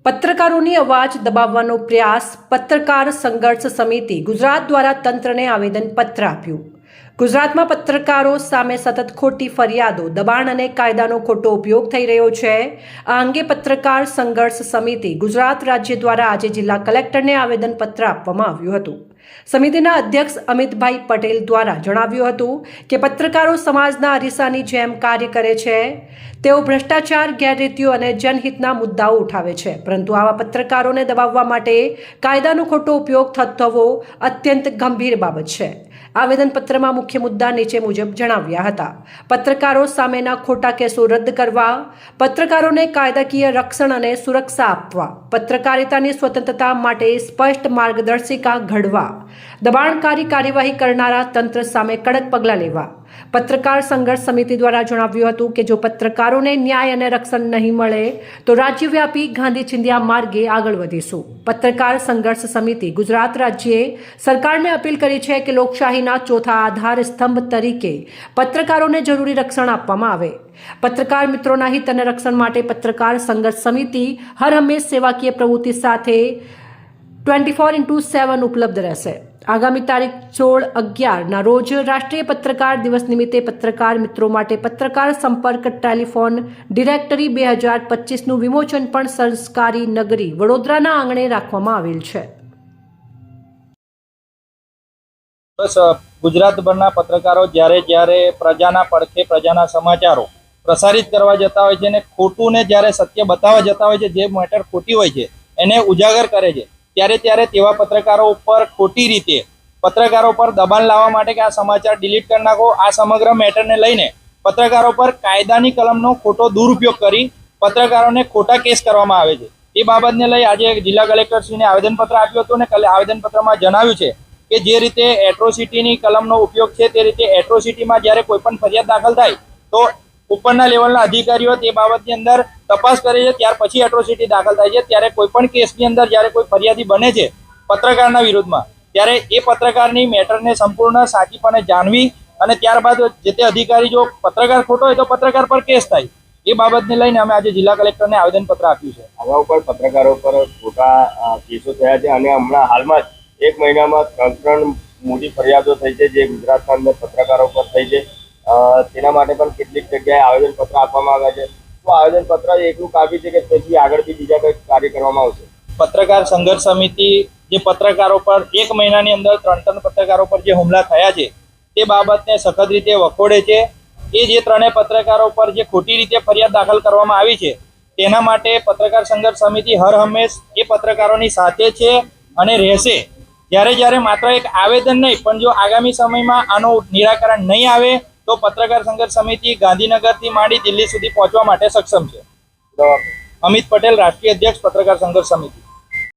પત્રકારોની અવાજ દબાવવાનો પ્રયાસ પત્રકાર સંઘર્ષ સમિતિ ગુજરાત દ્વારા તંત્રને આવેદનપત્ર આપ્યું। ગુજરાતમાં પત્રકારો સામે સતત ખોટી ફરિયાદો, દબાણ અને કાયદાનો ખોટો ઉપયોગ થઈ રહ્યો છે। આ અંગે પત્રકાર સંઘર્ષ સમિતિ ગુજરાત રાજ્ય દ્વારા આજે જિલ્લા કલેક્ટરને આવેદનપત્ર આપવામાં આવ્યું હતું। સમિતિના અધ્યક્ષ અમિતભાઈ પટેલ દ્વારા જણાવ્યું હતું કે પત્રકારો સમાજના અરીસાની જેમ કાર્ય કરે છે। તેઓ ભ્રષ્ટાચાર, ગેરરીતિઓ અને જનહિતના મુદ્દાઓ ઉઠાવે છે, પરંતુ આવા પત્રકારોને દબાવવા માટે કાયદાનો ખોટો ઉપયોગ થવો અત્યંત ગંભીર બાબત છે। આવેદનપત્રમાં મુખ્ય મુદ્દા નીચે મુજબ જણાવ્યા હતા। પત્રકારો સામેના ખોટા કેસો રદ કરવા, પત્રકારોને કાયદાકીય રક્ષણ અને સુરક્ષા આપવા, પત્રકારિતાની સ્વતંત્રતા માટે સ્પષ્ટ માર્ગદર્શિકા ઘડવા, દબાણકારી કાર્યવાહી કરનારા તંત્ર સામે કડક પગલાં લેવા। પત્રકાર સંઘર્ષ સમિતિ દ્વારા જણાવ્યું હતું કે જો પત્રકારોને ન્યાય અને રક્ષણ નહીં મળે તો રાજ્યવ્યાપી ગાંધી ચિંધ્યા માર્ગે આગળ વધીશું। પત્રકાર સંઘર્ષ સમિતિ ગુજરાત રાજ્યે સરકારને અપીલ કરી છે કે લોકશાહીના ચોથા આધાર સ્તંભ તરીકે પત્રકારોને જરૂરી રક્ષણ આપવામાં આવે। પત્રકાર મિત્રોના હિત અને રક્ષણ માટે પત્રકાર સંઘર્ષ સમિતિ હર હંમેશ સેવાકીય પ્રવૃત્તિ સાથે 24/7 ઉપલબ્ધ રહેશે। આગામી તારીખ 16/11 રોજ રાષ્ટ્રીય પત્રકાર દિવસ નિમિત્તે પત્રકાર મિત્રો માટે પત્રકાર સંપર્ક ટેલિફોન ડિરેક્ટરી 2025નું વિમોચન પણ સંસ્કારી નગરી વડોદરાના આંગણે રાખવામાં આવેલ છે। બસ ગુજરાતભરના પત્રકારો જ્યારે પ્રજાના પડખે પ્રજાના સમાચારો પ્રસારિત કરવા જતા હોય છે અને ખોટું ને જ્યારે સત્ય બતાવવા જતા હોય છે, જે મેટર ખોટી હોય છે એને ઉજાગર કરે છે, ત્યારે તેવા પત્રકારો ઉપર ખોટી રીતે પત્રકારો પર દબાણ લાવવા માટે કે આ સમાચાર ડિલીટ કરી નાખો, આ સમગ્ર મેટરને લઈને પત્રકારો પર કાયદાની કલમનો ખોટો દુરુપયોગ કરી પત્રકારોને ખોટા કેસ કરવામાં આવે છે। એ બાબતને લઈ આજે જિલ્લા કલેક્ટરશ્રીને આવેદનપત્ર આપ્યું હતું અને આવેદનપત્રમાં જણાવ્યું છે કે જે રીતે એટ્રોસિટીની કલમનો ઉપયોગ છે તે રીતે એટ્રોસિટીમાં જ્યારે કોઈ પણ ફરિયાદ દાખલ થાય તો ઉપરના લેવલના અધિકારીઓ તે બાબતની અંદર તપાસ કરે છે, ત્યાર પછી એટ્રોસિટી દાખલ થાય છે। ત્યારે કોઈ પણ કેસની અંદર જ્યારે કોઈ ફરિયાદી બને છે પત્રકારના વિરુદ્ધમાં, ત્યારે એ પત્રકારની મેટરને સંપૂર્ણ સાચીપણે જાણવી અને ત્યારબાદ જે તે અધિકારી જો પત્રકાર ખોટો હોય તો પત્રકાર પર કેસ થાય। એ બાબતને લઈને અમે આજે જિલ્લા કલેક્ટરને આવેદનપત્ર આપ્યું છે। આવા ઉપર પત્રકારો પર ખોટા કેસો થયા છે અને હમણાં હાલમાં જ 1 મહિનામાં 3 મોટી ફરિયાદો થઈ છે જે ગુજરાતના અંદર પત્રકારો પર થઈ છે। તેના માટે પણ કેટલીક જગ્યાએ આવેદનપત્ર આપવામાં આવ્યા છે। તો આવેદનપત્ર એટલું કાફી છે કે પછી આગળથી બીજા કંઈક કાર્ય કરવામાં આવશે? પત્રકાર સંઘર્ષ સમિતિ જે પત્રકારો પર 1 મહિનાની અંદર 3 પત્રકારો પર જે હુમલા થયા છે તે બાબતને સખત રીતે વખોડે છે। એ જે 3 પત્રકારો પર જે ખોટી રીતે ફરિયાદ દાખલ કરવામાં આવી છે તેના માટે પત્રકાર સંઘર્ષ સમિતિ હર હંમેશ એ પત્રકારોની સાથે છે અને રહેશે। જ્યારે માત્ર એક આવેદન નહીં પણ જો આગામી સમયમાં આનો નિરાકરણ નહીં આવે તો પત્રકાર સંઘર્ષ સમિતિ ગાંધીનગરથી માંડી દિલ્હી સુધી પહોંચવા માટે સક્ષમ છે। અમિત પટેલ, રાષ્ટ્રીય અધ્યક્ષ પત્રકાર સંઘર્ષ સમિતિ।